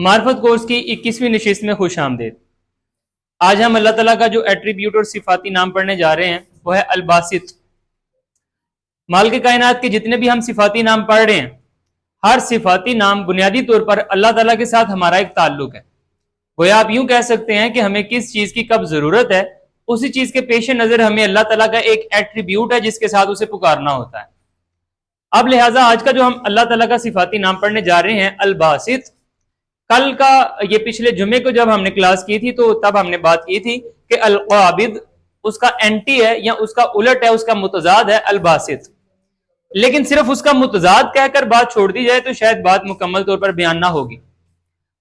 معرفت کورس کی 21ویں نشست میں خوش آمدید۔ آج ہم اللہ تعالیٰ کا جو ایٹریبیوٹ اور صفاتی نام پڑھنے جا رہے ہیں وہ ہے الباسط۔ مالک کائنات کے جتنے بھی ہم صفاتی نام پڑھ رہے ہیں، ہر صفاتی نام بنیادی طور پر اللہ تعالیٰ کے ساتھ ہمارا ایک تعلق ہے۔ گویا آپ یوں کہہ سکتے ہیں کہ ہمیں کس چیز کی کب ضرورت ہے، اسی چیز کے پیش نظر ہمیں اللہ تعالیٰ کا ایک ایٹریبیوٹ ہے جس کے ساتھ اسے پکارنا ہوتا ہے۔ اب لہٰذا آج کا جو ہم اللہ تعالیٰ کا صفاتی نام پڑھنے جا رہے ہیں الباسط، کل کا یہ پچھلے جمعے کو جب ہم نے کلاس کی تھی تو تب ہم نے بات کی تھی کہ القابض اس کا اینٹی ہے یا اس کا الٹ ہے، اس کا متضاد ہے الباسط۔ لیکن صرف اس کا متضاد کہہ کر بات چھوڑ دی جائے تو شاید بات مکمل طور پر بیان نہ ہوگی۔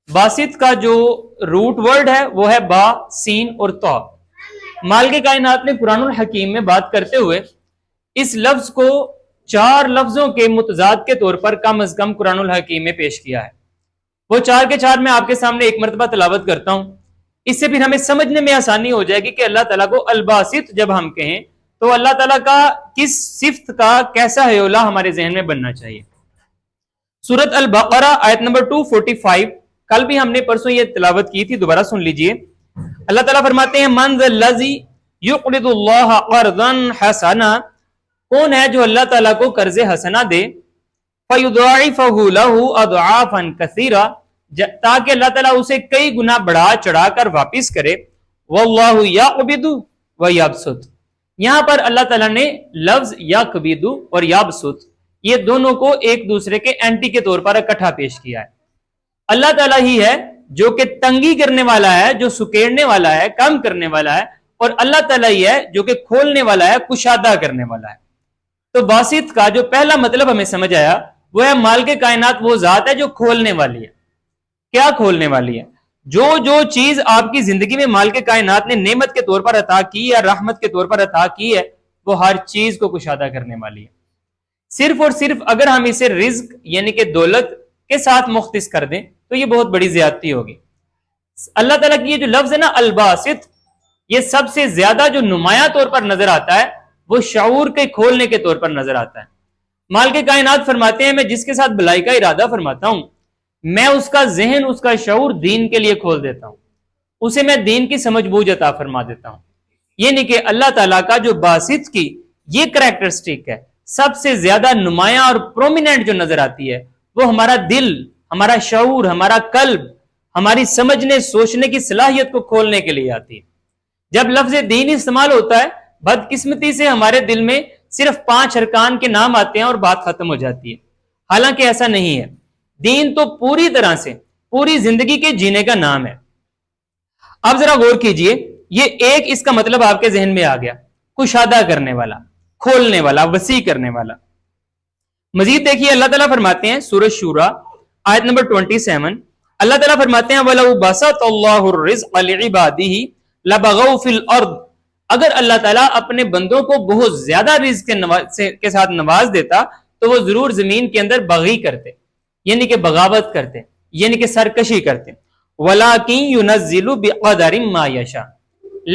باسط کا جو روٹ ورڈ ہے وہ ہے با، سین اور تا۔ مالک کائنات نے قرآن الحکیم میں بات کرتے ہوئے اس لفظ کو 4 لفظوں کے متضاد کے طور پر کم از کم قرآن الحکیم میں پیش کیا ہے۔ وہ 4 کے 4 میں آپ کے سامنے ایک مرتبہ تلاوت کرتا ہوں، اس سے پھر ہمیں سمجھنے میں آسانی ہو جائے گی کہ اللہ تعالیٰ کو الباسط جب ہم کہیں تو اللہ تعالیٰ کا کس صفت کا کیسا حیولہ ہمارے ذہن میں بننا چاہیے۔ سورۃ البقرہ آیت نمبر 245، کل بھی ہم نے پرسوں یہ تلاوت کی تھی، دوبارہ سن لیجئے۔ اللہ تعالیٰ فرماتے ہیں من ذا الذی یقرض اللہ قرضا حسنا، کون ہے جو اللہ تعالیٰ کو قرض حسنا دے، فیضاعفہ لہ اضعافا کثیرہ، تاکہ اللہ تعالیٰ اسے کئی گنا بڑھا چڑھا کر واپس کرے۔ واللہ یقبض ویبسط، یہاں پر اللہ تعالیٰ نے لفظ یقبض اور یبسط یہ دونوں کو ایک دوسرے کے اینٹی کے طور پر اکٹھا پیش کیا ہے۔ اللہ تعالیٰ ہی ہے جو کہ تنگی کرنے والا ہے، جو سکیڑنے والا ہے، کم کرنے والا ہے، اور اللہ تعالیٰ ہی ہے جو کہ کھولنے والا ہے، کشادہ کرنے والا ہے۔ تو باسط کا جو پہلا مطلب ہمیں سمجھ آیا وہ ہے مالک کائنات وہ ذات ہے جو کھولنے والی ہے۔ کیا کھولنے والی ہے؟ جو چیز آپ کی زندگی میں مالک کائنات نے نعمت کے طور پر عطا کی یا رحمت کے طور پر عطا کی ہے، وہ ہر چیز کو کشادہ کرنے والی ہے۔ صرف اور صرف اگر ہم اسے رزق یعنی کہ دولت کے ساتھ مختص کر دیں تو یہ بہت بڑی زیادتی ہوگی۔ اللہ تعالیٰ کی یہ جو لفظ ہے نا الباسط، یہ سب سے زیادہ جو نمایاں طور پر نظر آتا ہے وہ شعور کے کھولنے کے طور پر نظر آتا ہے۔ مالک کائنات فرماتے ہیں میں جس کے ساتھ بھلائی کا ارادہ فرماتا ہوں، میں اس کا ذہن، اس کا شعور دین کے لیے کھول دیتا ہوں، اسے میں دین کی سمجھ بوجھ عطا فرما دیتا ہوں۔ یعنی کہ اللہ تعالیٰ کا جو باسط کی یہ کریکٹرسٹک ہے، سب سے زیادہ نمایاں اور پرومیننٹ جو نظر آتی ہے وہ ہمارا دل، ہمارا شعور، ہمارا قلب، ہماری سمجھنے سوچنے کی صلاحیت کو کھولنے کے لیے آتی ہے۔ جب لفظ دین استعمال ہوتا ہے، بدقسمتی سے ہمارے دل میں صرف 5 ارکان کے نام آتے ہیں اور بات ختم ہو جاتی ہے، حالانکہ ایسا نہیں ہے۔ دین تو پوری طرح سے پوری زندگی کے جینے کا نام ہے۔ اب ذرا غور کیجئے، یہ ایک اس کا مطلب آپ کے ذہن میں آ گیا، کشادہ کرنے والا، کھولنے والا، وسیع کرنے والا۔ مزید دیکھیے اللہ تعالیٰ فرماتے ہیں سورۃ شورى آیت نمبر 27، اللہ تعالیٰ فرماتے ہیں وَلَوْ بَسَطَ اللَّهُ الرِّزْقَ لِعِبَادِهِ لَبَغَوْا فِي الْأَرْضِ، اگر اللہ تعالیٰ اپنے بندوں کو بہت زیادہ رزق کے ساتھ نواز دیتا تو وہ ضرور زمین کے اندر بغی کرتے، یعنی کہ بغاوت کرتے، یعنی کہ سرکشی کرتے۔ وَلَٰكِن يُنَزِّلُ بِقَدَرٍ مَا يَشَاءُ،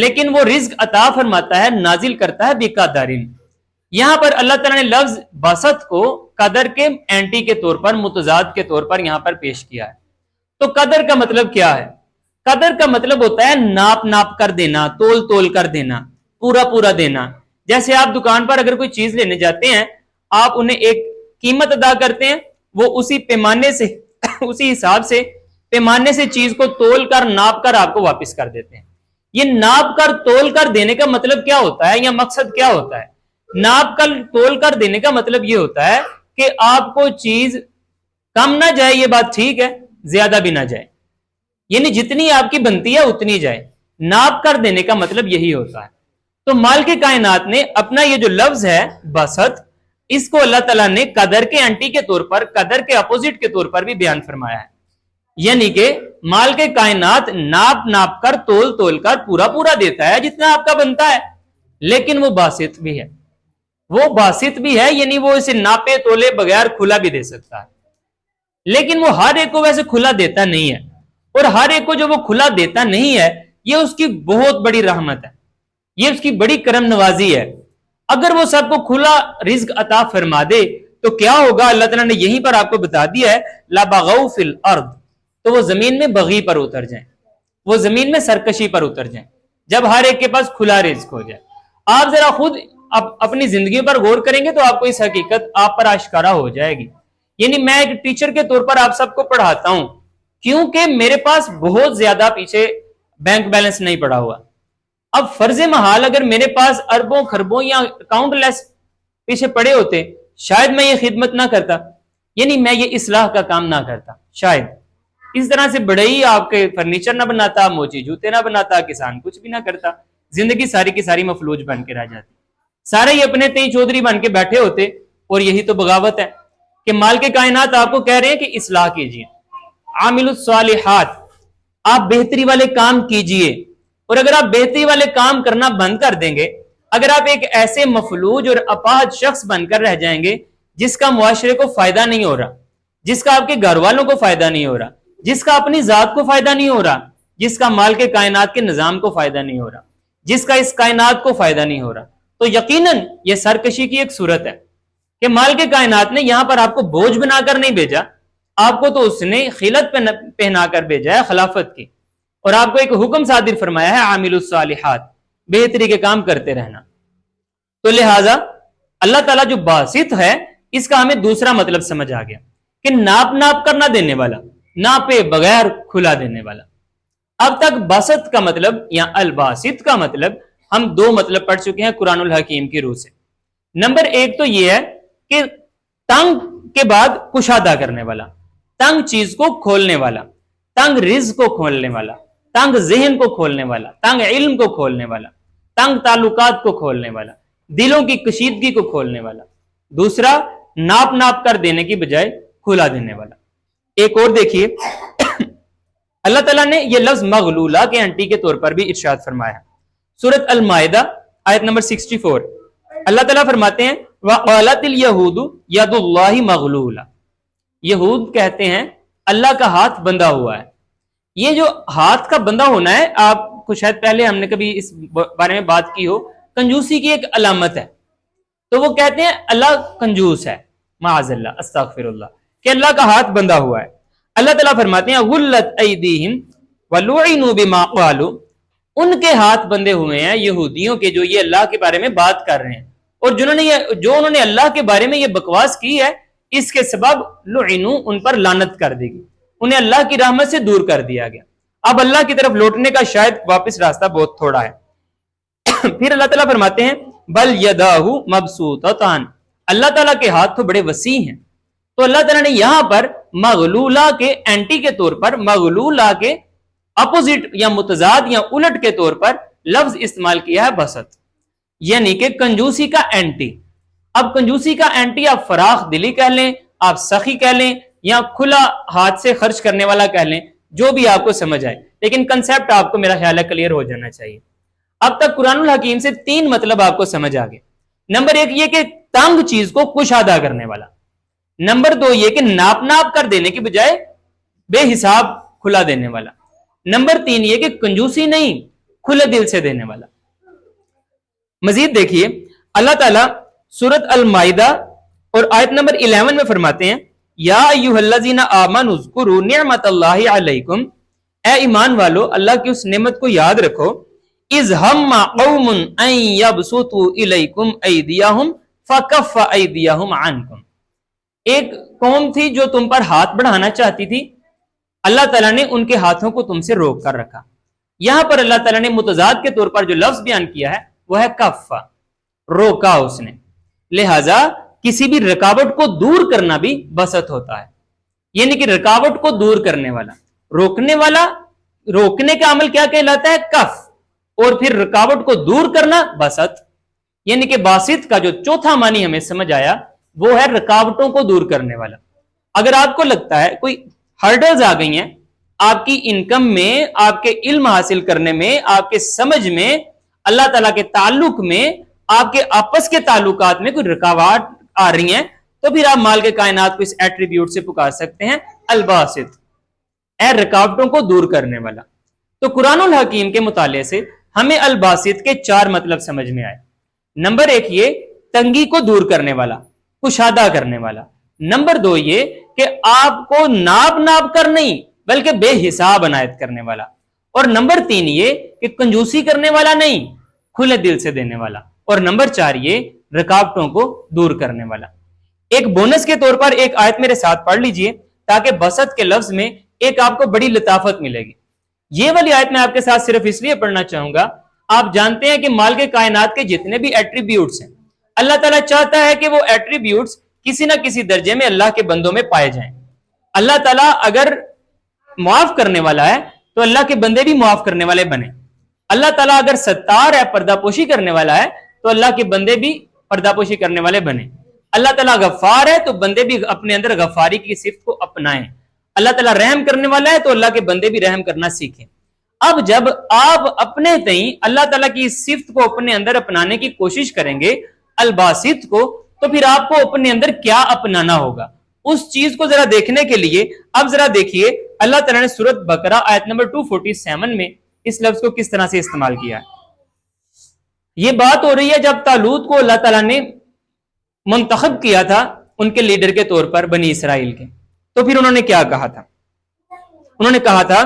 لیکن وہ رزق عطا فرماتا ہے، نازل کرتا ہے بِقَدَرٍ۔ یہاں پر اللہ تعالیٰ نے لفظ بسط کو قدر کے اینٹی کے طور پر، متضاد کے طور پر یہاں پر پیش کیا ہے۔ تو قدر کا مطلب کیا ہے؟ قدر کا مطلب ہوتا ہے ناپ ناپ کر دینا، تول تول کر دینا، پورا پورا دینا۔ جیسے آپ دکان پر اگر کوئی چیز لینے جاتے ہیں، آپ انہیں ایک قیمت ادا کرتے ہیں، وہ اسی پیمانے سے اسی حساب سے پیمانے سے چیز کو تول کر ناپ کر آپ کو واپس کر دیتے ہیں۔ یہ ناپ کر تول کر دینے کا مطلب کیا ہوتا ہے یا مقصد کیا ہوتا ہے؟ ناپ کر تول کر دینے کا مطلب یہ ہوتا ہے کہ آپ کو چیز کم نہ جائے، یہ بات ٹھیک ہے، زیادہ بھی نہ جائے، یعنی جتنی آپ کی بنتی ہے اتنی جائے۔ ناپ کر دینے کا مطلب یہی ہوتا ہے۔ تو مالک کائنات نے اپنا یہ جو لفظ ہے بسط، اس کو اللہ تعالیٰ نے قدر کے اینٹی کے طور پر، قدر کے اپوزٹ کے طور پر بھی بیان فرمایا ہے۔ یعنی کہ مالک کائنات ناپ ناپ کر تول تول کر پورا پورا دیتا ہے جتنا آپ کا بنتا ہے، لیکن وہ باسط بھی ہے، وہ باسط بھی ہے، یعنی وہ اسے ناپے تولے بغیر کھلا بھی دے سکتا ہے، لیکن وہ ہر ایک کو ویسے کھلا دیتا نہیں ہے، اور ہر ایک کو جو وہ کھلا دیتا نہیں ہے یہ اس کی بہت بڑی رحمت ہے، یہ اس کی بڑی کرم نوازی ہے۔ اگر وہ سب کو کھلا رزق عطا فرما دے تو کیا ہوگا؟ اللہ تعالیٰ نے یہیں پر آپ کو بتا دیا ہے لَبَغَوْا فِي الْأَرْضِ، تو وہ زمین میں بغی پر اتر جائیں، وہ زمین میں سرکشی پر اتر جائیں، جب ہر ایک کے پاس کھلا رزق ہو جائے۔ آپ ذرا خود اپنی زندگی پر غور کریں گے تو آپ کو اس حقیقت آپ پر آشکارا ہو جائے گی۔ یعنی میں ایک ٹیچر کے طور پر آپ سب کو پڑھاتا ہوں کیونکہ میرے پاس بہت زیادہ پیچھے بینک بیلنس نہیں پڑا ہوا۔ اب فرض محال اگر میرے پاس اربوں خربوں یا اکاؤنٹ لیس پیچھے پڑے ہوتے، شاید میں یہ خدمت نہ کرتا، یعنی میں یہ اصلاح کا کام نہ کرتا، شاید اس طرح سے بڑے ہی آپ کے فرنیچر نہ بناتا، موچی جوتے نہ بناتا، کسان کچھ بھی نہ کرتا، زندگی ساری کی ساری مفلوج بن کے رہ جاتی، سارے ہی اپنے تئیں چودھری بن کے بیٹھے ہوتے۔ اور یہی تو بغاوت ہے کہ مالک کائنات آپ کو کہہ رہے ہیں کہ اصلاح کیجیے، عامل الصالحات، آپ بہتری والے کام کیجیے۔ اور اگر آپ بہتری والے کام کرنا بند کر دیں گے، اگر آپ ایک ایسے مفلوج اور اپاہج شخص بن کر رہ جائیں گے جس کا معاشرے کو فائدہ نہیں ہو رہا، جس کا آپ کے گھر والوں کو فائدہ نہیں ہو رہا، جس کا اپنی ذات کو فائدہ نہیں ہو رہا، جس کا مال کے کائنات کے نظام کو فائدہ نہیں ہو رہا، جس کا اس کائنات کو فائدہ نہیں ہو رہا، تو یقیناً یہ سرکشی کی ایک صورت ہے کہ مال کے کائنات نے یہاں پر آپ کو بوجھ بنا کر نہیں بھیجا، آپ کو تو اس نے خلعت پہنا کر بھیجا ہے خلافت کی، اور آپ کو ایک حکم صادر فرمایا ہے عامل الصالحات، بہتری کے کام کرتے رہنا۔ تو لہٰذا اللہ تعالیٰ جو باسط ہے، اس کا ہمیں دوسرا مطلب سمجھ آ گیا کہ ناپ کر نہ دینے والا، ناپے بغیر کھلا دینے والا۔ اب تک باسط کا مطلب یا الباسط کا مطلب ہم دو مطلب پڑھ چکے ہیں قرآن الحکیم کی روح سے۔ نمبر ایک تو یہ ہے کہ تنگ کے بعد کشادہ کرنے والا، تنگ چیز کو کھولنے والا، تنگ رزق کو کھولنے والا، تنگ ذہن کو کھولنے والا، تنگ علم کو کھولنے والا، تنگ تعلقات کو کھولنے والا، دلوں کی کشیدگی کو کھولنے والا۔ دوسرا ناپ کر دینے کی بجائے کھلا دینے والا۔ ایک اور دیکھیے، اللہ تعالیٰ نے یہ لفظ مغلولہ کے انٹی کے طور پر بھی ارشاد فرمایا۔ سورۃ المائدہ آیت نمبر 64 اللہ تعالیٰ فرماتے ہیں وَقَالَتِ الْيَهُودُ يَدُ اللَّهِ مَغْلُولَةٌ، یہود کہتے ہیں اللہ کا ہاتھ بندھا ہوا ہے۔ یہ جو ہاتھ کا بندھا ہونا ہے، آپ کو شاید پہلے ہم نے کبھی اس بارے میں بات کی ہو، کنجوسی کی ایک علامت ہے۔ تو وہ کہتے ہیں اللہ کنجوس ہے، معاذ اللہ، استغفر اللہ، کہ اللہ کا ہاتھ بندھا ہوا ہے۔ اللہ تعالیٰ فرماتے ہیں غلت ایدیہم ولعنوا بما قالوا، ان کے ہاتھ بندھے ہوئے ہیں یہودیوں کے جو یہ اللہ کے بارے میں بات کر رہے ہیں، اور انہوں نے اللہ کے بارے میں یہ بکواس کی ہے، اس کے سبب لعنوا، ان پر لعنت کر دی گئی، انہیں اللہ کی رحمت سے دور کر دیا گیا۔ اب اللہ کی طرف لوٹنے کا شاید واپس راستہ بہت تھوڑا ہے۔ پھر اللہ تعالیٰ فرماتے ہیں بل یداہ مبسوطتان، اللہ تعالیٰ کے ہاتھ تو بڑے وسیع ہیں۔ تو اللہ تعالیٰ نے یہاں پر مغلولہ کے اینٹی کے طور پر، مغلولہ کے اپوزٹ یا متضاد یا الٹ کے طور پر لفظ استعمال کیا ہے بسط، یعنی کہ کنجوسی کا اینٹی۔ اب کنجوسی کا اینٹی آپ فراخ دلی کہہ لیں، آپ سخی کہہ لیں، یا کھلا ہاتھ سے خرچ کرنے والا کہہ لیں، جو بھی آپ کو سمجھ آئے، لیکن کنسیپٹ آپ کو میرا خیال ہے کلیئر ہو جانا چاہیے۔ اب تک قرآن الحکیم سے تین مطلب آپ کو سمجھ آ گئے۔ نمبر ایک یہ کہ تنگ چیز کو کشادہ کرنے والا، نمبر دو یہ کہ ناپ کر دینے کی بجائے بے حساب کھلا دینے والا، نمبر تین یہ کہ کنجوسی نہیں، کھلے دل سے دینے والا۔ مزید دیکھیے اللہ تعالیٰ سورۃ المائدہ اور آیت نمبر 11 میں فرماتے ہیں یا ایھا الذین آمنوا اذکروا نعمت اللہ علیکم، اے ایمان والو اللہ کی اس نعمت کو یاد رکھو، اذ ہم قوم ان یبسطوا الیکم ایدیہم فکف ایدیہم عنکم، ایک قوم تھی جو تم پر ہاتھ بڑھانا چاہتی تھی، اللہ تعالیٰ نے ان کے ہاتھوں کو تم سے روک کر رکھا۔ یہاں پر اللہ تعالیٰ نے متضاد کے طور پر جو لفظ بیان کیا ہے وہ ہے کفا، روکا اس نے۔ لہذا کسی بھی رکاوٹ کو دور کرنا بھی بسط ہوتا ہے، یعنی کہ رکاوٹ کو دور کرنے والا، روکنے والا، روکنے کا عمل کیا کہلاتا ہے؟ کف، اور پھر رکاوٹ کو دور کرنا بسط، یعنی کہ باسط کا جو چوتھا معنی ہمیں سمجھ آیا وہ ہے رکاوٹوں کو دور کرنے والا۔ اگر آپ کو لگتا ہے کوئی ہرڈلز آ گئی ہیں آپ کی انکم میں، آپ کے علم حاصل کرنے میں، آپ کے سمجھ میں، اللہ تعالیٰ کے تعلق میں، آپ کے آپس کے تعلقات میں کوئی رکاوٹ آ رہی ہیں، تو پھر آپ مال کے کائنات کو اس ایٹریبیوٹ سے پکار سکتے ہیں الباسط، اے رکاوٹوں کو دور کرنے والا۔ تو قرآن الحکیم کے مطالعے سے ہمیں الباسط کے چار مطلب سمجھ میں آئے۔ نمبر ایک یہ تنگی کو دور کرنے والا، کشادہ کرنے والا۔ نمبر دو یہ کہ آپ کو ناپ کر نہیں بلکہ بے حساب عنایت کرنے والا. اور نمبر 3 یہ کہ کنجوسی کرنے والا نہیں، کھلے دل سے دینے والا. اور نمبر 4 یہ رکاوٹوں کو دور کرنے والا. ایک بونس کے طور پر ایک آیت میرے ساتھ پڑھ لیجئے تاکہ بسط کے لفظ میں ایک آپ کو بڑی لطافت ملے گی. یہ والی آیت میں آپ کے ساتھ صرف اس لیے پڑھنا چاہوں گا، آپ جانتے ہیں کہ مالک کائنات کے جتنے بھی ایٹریبیوٹس ہیں اللہ تعالیٰ چاہتا ہے کہ وہ ایٹریبیوٹس کسی نہ کسی درجے میں اللہ کے بندوں میں پائے جائیں. اللہ تعالیٰ اگر معاف کرنے والا ہے تو اللہ کے بندے بھی معاف کرنے والے بنے. اللہ تعالیٰ اگر ستار ہے، پردہ پوشی کرنے والا ہے، تو اللہ کے بندے بھی پردہ پوشی کرنے والے بنے. اللہ تعالیٰ غفار ہے تو بندے بھی اپنے اندر غفاری کی صفت کو اپنائیں. اللہ تعالیٰ رحم کرنے والا ہے تو اللہ کے بندے بھی رحم کرنا سیکھیں. اب جب آپ اپنے تئیں اللہ تعالیٰ کی اس صفت کو اپنے اندر اپنانے کی کوشش کریں گے، الباسط کو، تو پھر آپ کو اپنے اندر کیا اپنانا ہوگا اس چیز کو ذرا دیکھنے کے لیے اب ذرا دیکھیے اللہ تعالیٰ نے سورۃ بقرہ آیت نمبر 247 میں اس لفظ کو کس طرح سے استعمال کیا ہے. یہ بات ہو رہی ہے جب طالوت کو اللہ تعالیٰ نے منتخب کیا تھا ان کے لیڈر کے طور پر بنی اسرائیل کے، تو پھر انہوں نے کیا کہا تھا؟ انہوں نے کہا تھا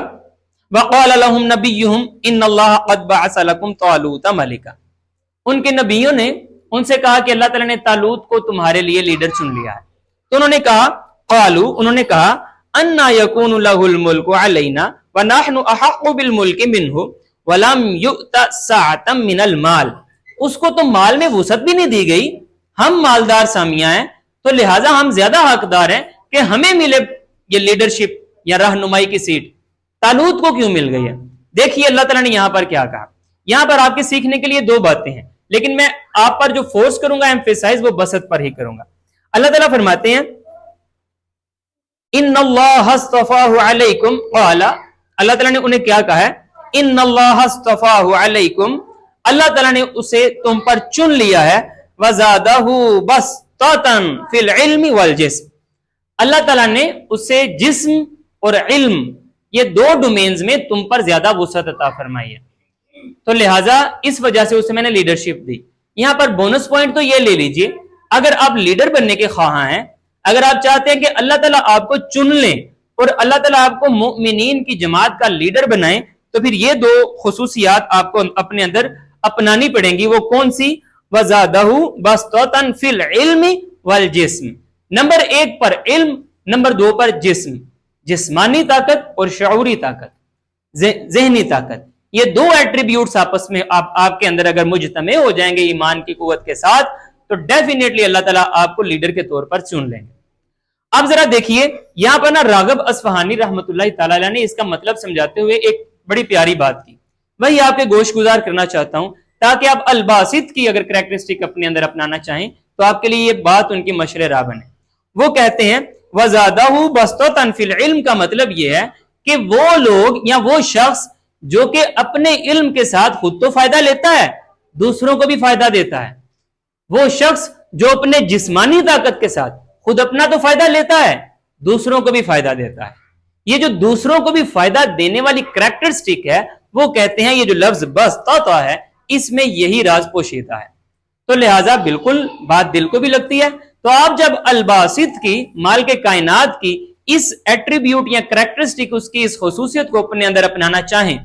وَقَالَ لَهُمْ نَبِيُّهُمْ إِنَّ اللَّهَ قَدْ بَعَثَ لَكُمْ طَالُوتَ مَلِكًا. ان کے نبیوں نے ان سے کہا کہ اللہ تعالیٰ نے طالوت کو تمہارے لیے لیڈر چن لیا ہے. تو انہوں نے کہا قالوا، انہوں نے کہا أَنَّا يَكُونُ لَهُ الْمُلْكُ عَلَيْنَا وَنَحْنُ أَحَقُّ بِالْمُلْكِ مِنْهُ وَلَمْ يُؤْتَ سَعَةً مِنَ الْمَالِ. اس کو تو مال میں وسعت بھی نہیں دی گئی، ہم مالدار سامیہ ہیں تو لہٰذا ہم زیادہ حقدار ہیں کہ ہمیں ملے یہ لیڈرشپ یا رہنمائی کی سیٹ. طالوت کو کیوں مل گئی ہے؟ دیکھیے اللہ تعالیٰ نے یہاں پر کیا کہا. یہاں پر آپ کے سیکھنے کے لیے 2 باتیں ہیں، لیکن میں آپ پر جو فورس کروں گا ایمفیسائز وہ بسط پر ہی کروں گا. اللہ تعالیٰ فرماتے ہیں ان اللہ اصطفاہ علیکم قال، اللہ تعالیٰ نے انہیں کیا کہا ہے؟ ان اللہ اصطفاہ علیکم، اللہ تعالیٰ نے اسے تم پر چن لیا ہے. وزادہ بسطۃ فی العلم والجسم، اللہ تعالیٰ نے اسے جسم اور علم یہ 2 ڈومینز میں تم پر زیادہ وسعت عطا فرمائی ہے، تو لہٰذا اس وجہ سے اسے میں نے لیڈرشپ دی. یہاں پر بونس پوائنٹ تو یہ لے لیجئے، اگر آپ لیڈر بننے کے خواہاں ہیں، اگر آپ چاہتے ہیں کہ اللہ تعالیٰ آپ کو چن لیں اور اللہ تعالیٰ آپ کو مؤمنین کی جماعت کا لیڈر بنائیں، تو پھر یہ 2 خصوصیات آپ کو اپنے اندر اپنانی پڑیں گی. وہ کون سی؟ وَزَادَهُ بَسْطَةً فِي الْعِلْمِ وَالْجِسْمِ، نمبر 1 پر علم، نمبر 2 پر جسم، جسمانی طاقت اور شعوری طاقت، ذہنی طاقت. یہ 2 ایٹریبیوٹس آپس میں آپ کے اندر اگر مجتمع ہو جائیں گے ایمان کی قوت کے ساتھ تو ڈیفینیٹلی اللہ تعالیٰ آپ کو لیڈر کے طور پر چن لیں گے. اب ذرا دیکھیے یہاں پر نا راغب اصفہانی رحمۃ اللہ تعالی علیہ نے اس کا مطلب سمجھاتے ہوئے ایک بڑی پیاری بات کی، وہی آپ کے گوش گزار کرنا چاہتا ہوں تاکہ آپ الباسط کی اگر کریکٹرسٹک اپنے اندر اپنانا چاہیں تو آپ کے لیے یہ بات ان کی مشر راہ بنے. وہ کہتے ہیں وَزَادَهُ بَسْطَةً فِي الْعِلْمِ کا مطلب یہ ہے کہ وہ لوگ یا وہ شخص جو کہ اپنے علم کے ساتھ خود تو فائدہ لیتا ہے، دوسروں کو بھی فائدہ دیتا ہے، وہ شخص جو اپنے جسمانی طاقت کے ساتھ خود اپنا تو فائدہ لیتا ہے، دوسروں کو بھی فائدہ دیتا ہے. یہ جو دوسروں کو بھی فائدہ دینے والی کریکٹرسٹک ہے، وہ کہتے ہیں یہ جو لفظ بسطہ ہے اس میں یہی راز پوشیدہ ہے. تو لہٰذا بالکل بات دل کو بھی لگتی ہے. تو آپ جب الباسط کی، مال کے کائنات کی اس ایٹریبیوٹ یا کریکٹرسٹک، اس کی اس خصوصیت کو اپنے اندر اپنانا چاہیں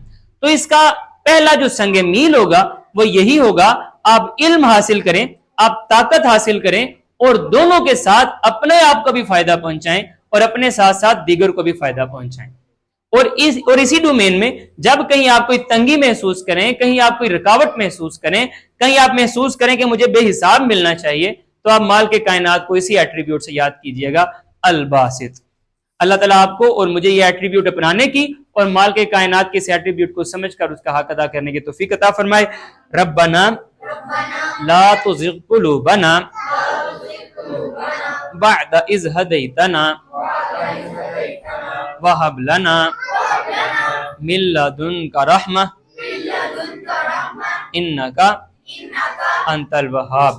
تو اس کا پہلا جو سنگ میل ہوگا وہ یہی ہوگا، آپ علم حاصل کریں، آپ طاقت حاصل کریں اور دونوں کے ساتھ اپنے آپ کو بھی فائدہ پہنچائیں اور اپنے ساتھ ساتھ دیگر کو بھی فائدہ پہنچائیں. اور اسی ڈومین میں جب کہیں آپ کوئی تنگی محسوس کریں، کہیں آپ کوئی رکاوٹ محسوس کریں، کہیں آپ محسوس کریں کہ مجھے بے حساب ملنا چاہیے، تو آپ مال کے کائنات کو اسی ایٹریبیوٹ سے یاد کیجئے گا، الباسط. اللہ تعالیٰ آپ کو اور مجھے یہ ایٹریبیوٹ اپنانے کی اور مال کے کائنات کے اس ایٹریبیوٹ کو سمجھ کر اس کا حق ادا کرنے کی توفیق عطا فرمائے. ربنا لا تزغ قلوبنا بعد اذ هديتنا وهب لنا من لدنك رحمة انك انت الوهاب.